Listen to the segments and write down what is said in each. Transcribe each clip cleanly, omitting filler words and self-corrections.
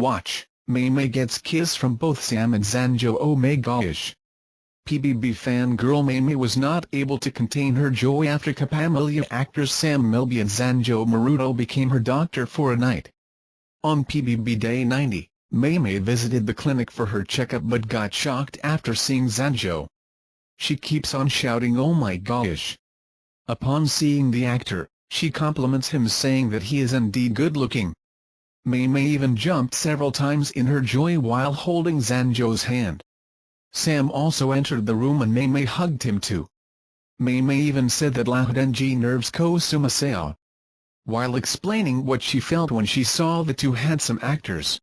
Watch, Maymay gets kiss from both Sam and Zanjoe. Oh my gosh. PBB fan girl Maymay was not able to contain her joy after Kapamilya actors Sam Milby and Zanjoe Marudo became her doctor for a night. On PBB Day 90, Maymay visited the clinic for her checkup but got shocked after seeing Zanjoe. She keeps on shouting oh my gosh. Upon seeing the actor, she compliments him saying that he is indeed good-looking. Maymay even jumped several times in her joy while holding Zanjoe's hand. Sam also entered the room and Maymay hugged him too. Maymay even said that lahat and nerves ko sumasayaw, while explaining what she felt when she saw the two handsome actors.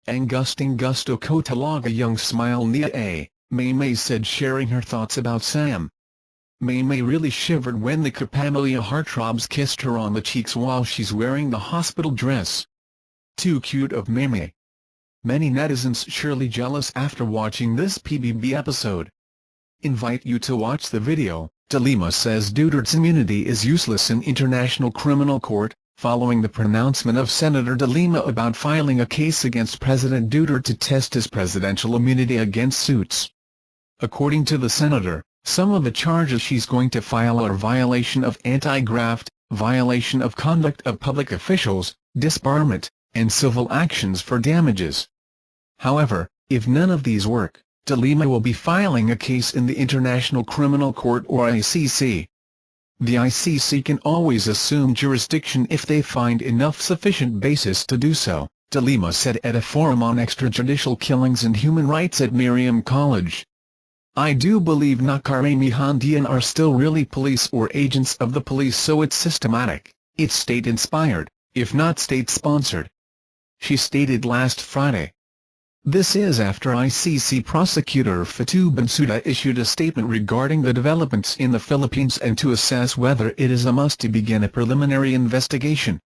Ang gusting gusto ko talaga yung smile niya Maymay said, sharing her thoughts about Sam. Maymay really shivered when the Kapamilya hearttrobs kissed her on the cheeks while she's wearing the hospital dress. Too cute of Maymay. Many netizens surely jealous after watching this PBB episode. Invite you to watch the video. Talima says Duterte's immunity is useless in International Criminal Court, following the pronouncement of Senator Talima about filing a case against President Duterte to test his presidential immunity against suits. According to the senator, some of the charges she's going to file are violation of anti-graft, violation of conduct of public officials, disbarment, and civil actions for damages. However, if none of these work, Talima will be filing a case in the International Criminal Court or ICC. The ICC can always assume jurisdiction if they find enough sufficient basis to do so, Talima said at a forum on extrajudicial killings and human rights at Miriam College. I do believe nakaramihan diyan are still really police or agents of the police, so it's systematic, it's state-inspired, if not state-sponsored, she stated last Friday. This is after ICC prosecutor Fatu Bensouda issued a statement regarding the developments in the Philippines and to assess whether it is a must to begin a preliminary investigation.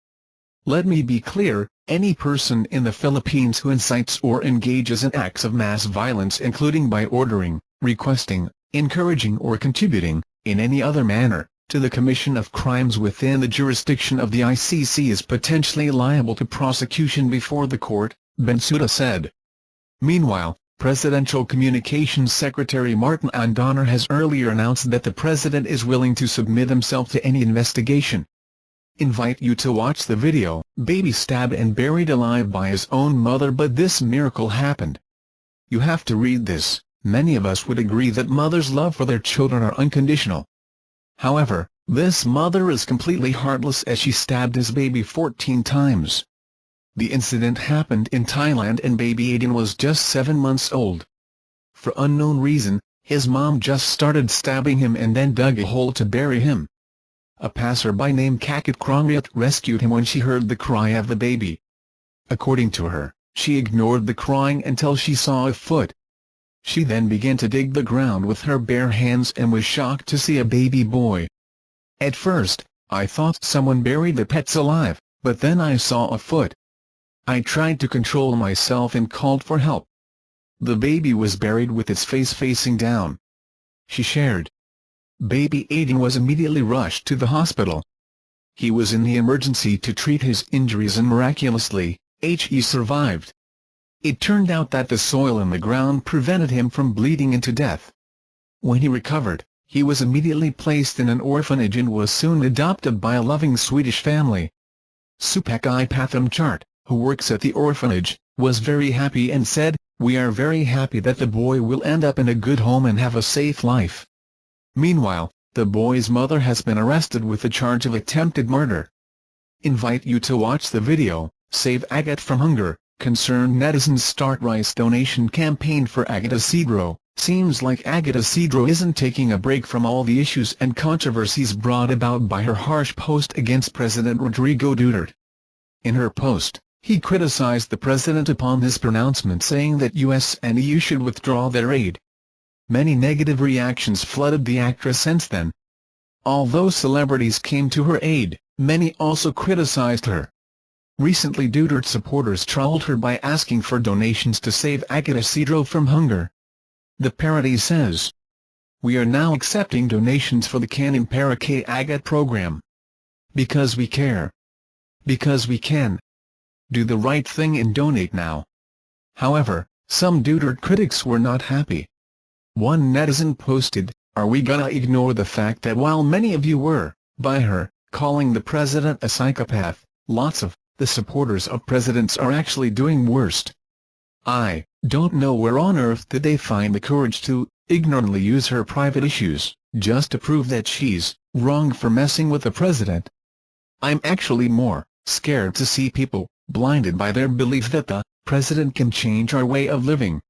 Let me be clear, any person in the Philippines who incites or engages in acts of mass violence, including by ordering, requesting, encouraging or contributing, in any other manner, to the commission of crimes within the jurisdiction of the ICC is potentially liable to prosecution before the court, Bensouda said. Meanwhile, Presidential Communications Secretary Martin Andonner has earlier announced that the president is willing to submit himself to any investigation. Invite you to watch the video. Baby stabbed and buried alive by his own mother, but this miracle happened. You have to read this. Many of us would agree that mothers' love for their children are unconditional. However, this mother is completely heartless as she stabbed his baby 14 times. The incident happened in Thailand and baby Aiden was just 7 months old. For unknown reason, his mom just started stabbing him and then dug a hole to bury him. A passerby named Kakit Krongriat rescued him when she heard the cry of the baby. According to her, she ignored the crying until she saw a foot. She then began to dig the ground with her bare hands and was shocked to see a baby boy. At first, I thought someone buried the pets alive, but then I saw a foot. I tried to control myself and called for help. The baby was buried with its face facing down, she shared. Baby Aiden was immediately rushed to the hospital. He was in the emergency to treat his injuries and miraculously, he survived. It turned out that the soil in the ground prevented him from bleeding into death. When he recovered, he was immediately placed in an orphanage and was soon adopted by a loving Swedish family. Supakai Pathamchart, who works at the orphanage, was very happy and said, "We are very happy that the boy will end up in a good home and have a safe life." Meanwhile, the boy's mother has been arrested with the charge of attempted murder. Invite you to watch the video. Save Agat from Hunger. Concerned netizens start rice donation campaign for Agata Cedro. Seems like Agata Cedro isn't taking a break from all the issues and controversies brought about by her harsh post against President Rodrigo Duterte. In her post, he criticized the president upon his pronouncement, saying that US and EU should withdraw their aid. Many negative reactions flooded the actress since then. Although celebrities came to her aid, many also criticized her. Recently, Duterte supporters trolled her by asking for donations to save Agata Cedro from hunger. The parody says, "We are now accepting donations for the Canin Para Kay Agat program. Because we care. Because we can." do the right thing and donate now. However, some Duterte critics were not happy. One netizen posted, "Are we gonna ignore the fact that while many of you were, by her, calling the president a psychopath, lots of the supporters of presidents are actually doing worst?" I don't know where on earth did they find the courage to ignorantly use her private issues just to prove that she's wrong for messing with the president. I'm actually more scared to see people blinded by their belief that the president can change our way of living.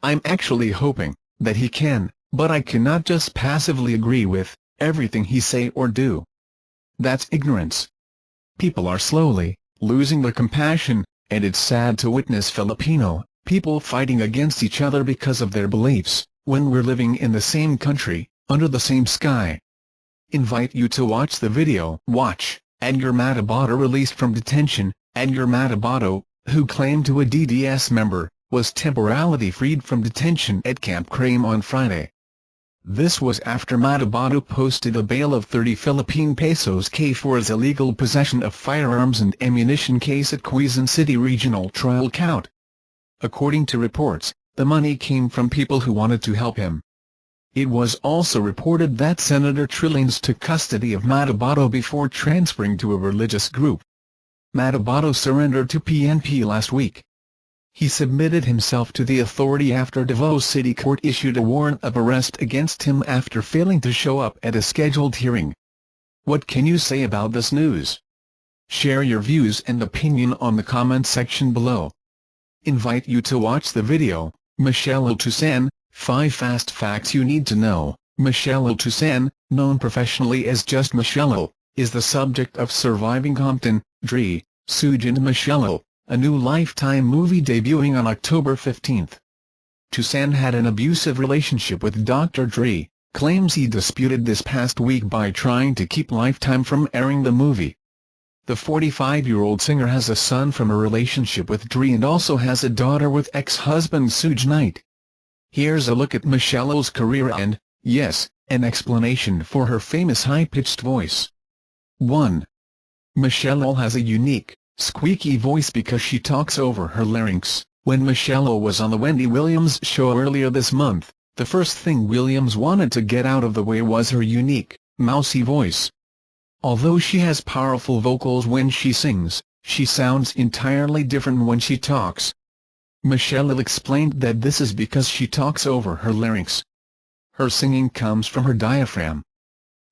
I'm actually hoping that he can, but I cannot just passively agree with everything he say or do. That's ignorance. People are slowly losing their compassion, and it's sad to witness Filipino people fighting against each other because of their beliefs, when we're living in the same country, under the same sky. Invite you to watch the video. Watch Edgar Matabato released from detention. Edgar Matabato, who claimed to a DDS member, was temporarily freed from detention at Camp Crame on Friday. This was after Matabato posted a bail of 30 Philippine pesos for his illegal possession of firearms and ammunition case at Quezon City Regional Trial Court. According to reports, the money came from people who wanted to help him. It was also reported that Senator Trillians took custody of Matabato before transferring to a religious group. Matabato surrendered to PNP last week. He submitted himself to the authority after Davao City Court issued a warrant of arrest against him after failing to show up at a scheduled hearing. What can you say about this news? Share your views and opinion on the comment section below. Invite you to watch the video. Michelle Altusan, 5 Fast Facts You Need to Know. Michelle Altusan, known professionally as just Michelle, is the subject of Surviving Compton, Dre, Suge and Michelle, a new Lifetime movie debuting on October 15. Tusan had an abusive relationship with Dr. Dre, claims he disputed this past week by trying to keep Lifetime from airing the movie. The 45-year-old singer has a son from a relationship with Dre and also has a daughter with ex-husband Suge Knight. Here's a look at Michelle's career and, yes, an explanation for her famous high-pitched voice. 1. Michelle has a unique, squeaky voice because she talks over her larynx. When Michelle was on the Wendy Williams show earlier this month, the first thing Williams wanted to get out of the way was her unique, mousy voice. Although she has powerful vocals when she sings, she sounds entirely different when she talks. Michelle explained that this is because she talks over her larynx. Her singing comes from her diaphragm.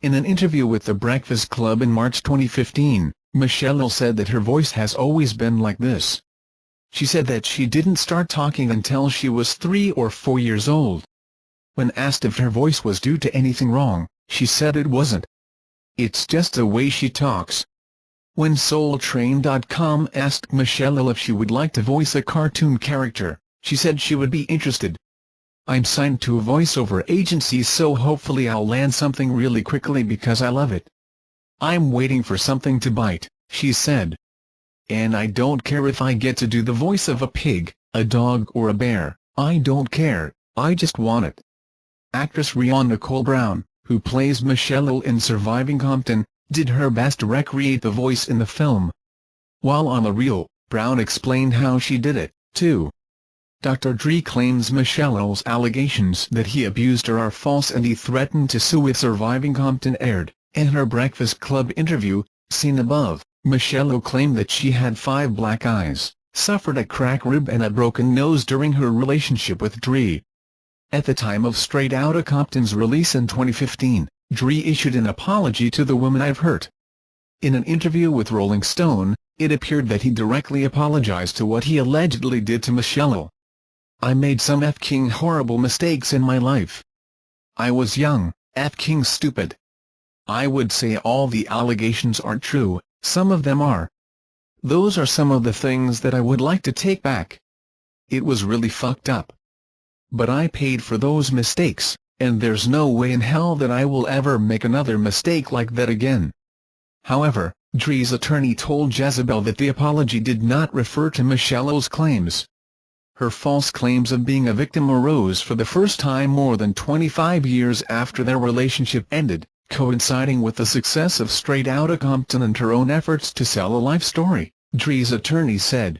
In an interview with The Breakfast Club in March 2015, Michelle said that her voice has always been like this. She said that she didn't start talking until she was 3 or 4 years old. When asked if her voice was due to anything wrong, she said it wasn't. It's just the way she talks. When SoulTrain.com asked Michelle if she would like to voice a cartoon character, she said she would be interested. I'm signed to a voiceover agency, so hopefully I'll land something really quickly because I love it. I'm waiting for something to bite, she said. And I don't care if I get to do the voice of a pig, a dog or a bear, I don't care, I just want it. Actress Rihanna Nicole Brown, who plays Michelle in Surviving Compton, did her best to recreate the voice in the film. While on the reel, Brown explained how she did it, too. Dr. Dre claims Michelle's allegations that he abused her are false and he threatened to sue if Surviving Compton aired. In her Breakfast Club interview, seen above, Michelle claimed that she had 5 black eyes, suffered a cracked rib and a broken nose during her relationship with Dre. At the time of Straight Outta Compton's release in 2015, Dre issued an apology to the woman I've hurt. In an interview with Rolling Stone, it appeared that he directly apologized to what he allegedly did to Michelle. I made some f***ing horrible mistakes in my life. I was young, f***ing stupid. I would say all the allegations aren't true, some of them are. Those are some of the things that I would like to take back. It was really fucked up. But I paid for those mistakes, and there's no way in hell that I will ever make another mistake like that again. However, Dre's attorney told Jezebel that the apology did not refer to Michelle's claims. Her false claims of being a victim arose for the first time more than 25 years after their relationship ended, coinciding with the success of Straight Outta Compton and her own efforts to sell a life story. Dre's attorney said.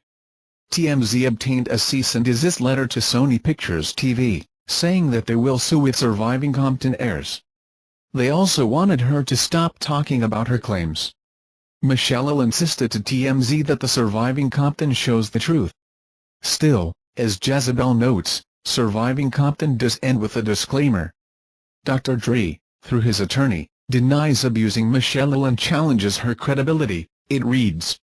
TMZ obtained a cease and desist letter to Sony Pictures TV, saying that they will sue if Surviving Compton airs. They also wanted her to stop talking about her claims. Michelle insisted to TMZ that the Surviving Compton shows the truth. Still, as Jezebel notes, Surviving Compton does end with a disclaimer. Dr. Dre, through his attorney, denies abusing Michelle and challenges her credibility, it reads.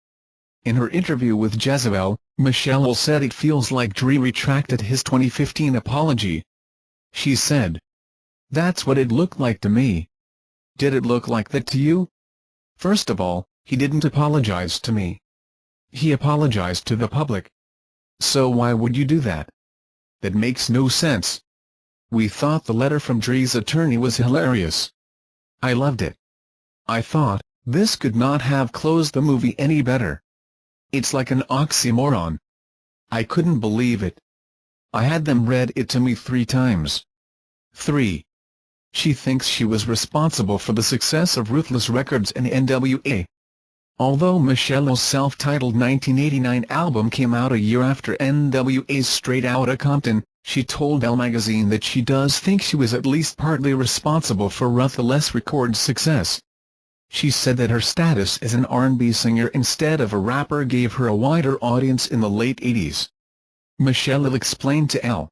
In her interview with Jezebel, Michelle said it feels like Dre retracted his 2015 apology. She said, "That's what it looked like to me." Did it look like that to you? First of all, he didn't apologize to me. He apologized to the public. So why would you do that? That makes no sense. We thought the letter from Dre's attorney was hilarious. I loved it. I thought, this could not have closed the movie any better. It's like an oxymoron. I couldn't believe it. I had them read it to me 3 times. 3. She thinks she was responsible for the success of Ruthless Records and NWA. Although Michelle's self-titled 1989 album came out a year after NWA's Straight Outta Compton, she told Elle magazine that she does think she was at least partly responsible for Ruthless Records' success. She said that her status as an R&B singer instead of a rapper gave her a wider audience in the late 80s. Michelle explained to Elle.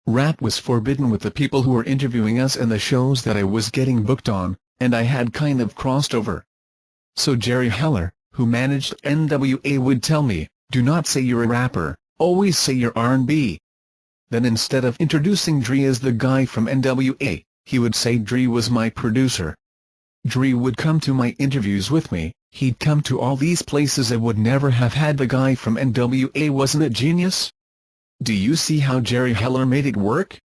Rap was forbidden with the people who were interviewing us and the shows that I was getting booked on, and I had kind of crossed over. So Jerry Heller, who managed NWA, would tell me, "Do not say you're a rapper, always say you're R&B." Then instead of introducing Dre as the guy from NWA, he would say Dre was my producer. Dre would come to my interviews with me, he'd come to all these places and would never have had the guy from NWA. Wasn't it genius? Do you see how Jerry Heller made it work?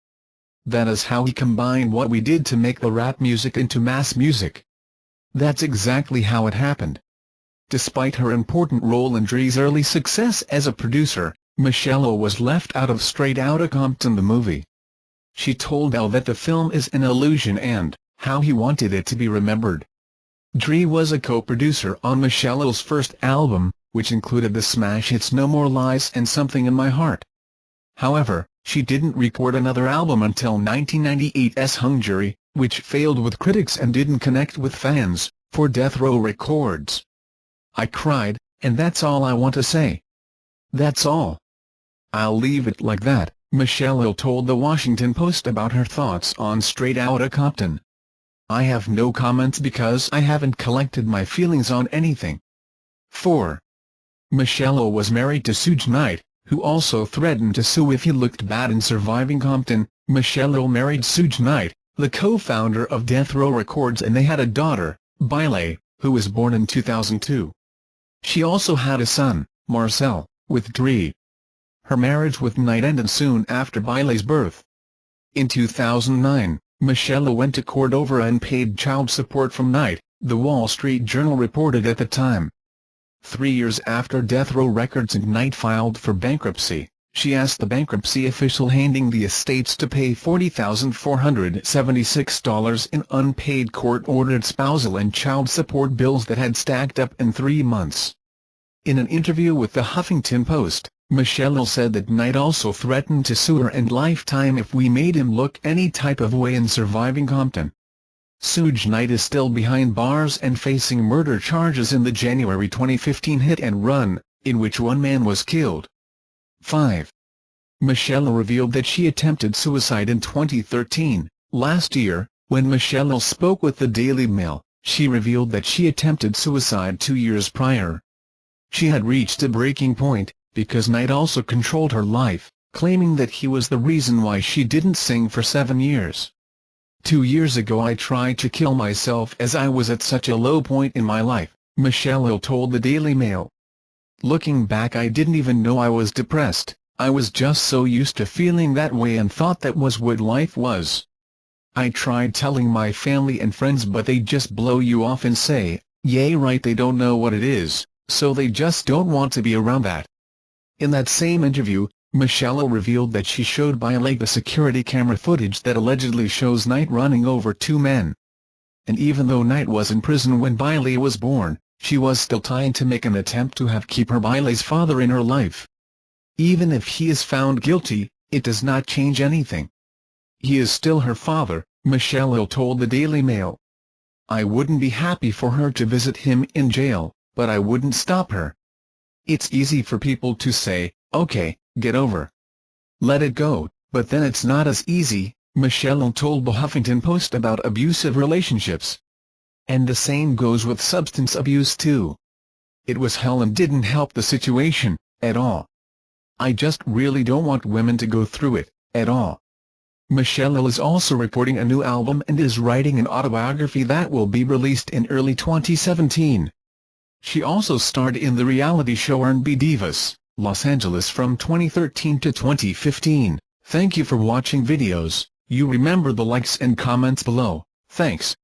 That is how he combined what we did to make the rap music into mass music. That's exactly how it happened. Despite her important role in Dre's early success as a producer, Michelle was left out of Straight Outta Compton the movie. She told Elle that the film is an illusion and how he wanted it to be remembered. Dre was a co-producer on Michelle's first album, which included the smash hits No More Lies and Something in My Heart. However, she didn't record another album until 1998's Hung Jury, which failed with critics and didn't connect with fans, for Death Row Records. I cried, and that's all I want to say. That's all. I'll leave it like that, Michelle told The Washington Post about her thoughts on Straight Outta Compton. I have no comments because I haven't collected my feelings on anything. 4. Michelle was married to Suge Knight, who also threatened to sue if he looked bad in Surviving Compton. Michelle married Suge Knight, the co-founder of Death Row Records, and they had a daughter, Bailey, who was born in 2002. She also had a son, Marcel, with Dre. Her marriage with Knight ended soon after Bailey's birth. In 2009, Michelle went to court over unpaid child support from Knight, The Wall Street Journal reported at the time. 3 years after Death Row Records and Knight filed for bankruptcy, she asked the bankruptcy official handing the estates to pay $40,476 in unpaid court-ordered spousal and child support bills that had stacked up in 3 months. In an interview with the Huffington Post, Michelle said that Knight also threatened to sue her and Lifetime if we made him look any type of way in Surviving Compton. Suge Knight is still behind bars and facing murder charges in the January 2015 hit and run, in which 1 man was killed. 5. Michelle revealed that she attempted suicide in 2013. Last year, when Michelle spoke with the Daily Mail, she revealed that she attempted suicide 2 years prior. She had reached a breaking point, because Knight also controlled her life, claiming that he was the reason why she didn't sing for 7 years. 2 years ago I tried to kill myself as I was at such a low point in my life, Michelle told the Daily Mail. Looking back, I didn't even know I was depressed. I was just so used to feeling that way and thought that was what life was. I tried telling my family and friends, but they just blow you off and say, "Yeah, right, they don't know what it is, so they just don't want to be around that." In that same interview, Michelle revealed that she showed Bailey the security camera footage that allegedly shows Knight running over 2 men. And even though Knight was in prison when Bailey was born, She was still trying to make an attempt to keep her Baile's father in her life. Even if he is found guilty, it does not change anything. He is still her father, Michelle told the Daily Mail. I wouldn't be happy for her to visit him in jail, but I wouldn't stop her. It's easy for people to say, okay, get over. Let it go, but then it's not as easy, Michelle told the Huffington Post about abusive relationships. And the same goes with substance abuse too. It was hell and didn't help the situation, at all. I just really don't want women to go through it, at all. Michelle is also recording a new album and is writing an autobiography that will be released in early 2017. She also starred in the reality show R&B Divas, Los Angeles from 2013 to 2015. Thank you for watching videos. You remember the likes and comments below. Thanks.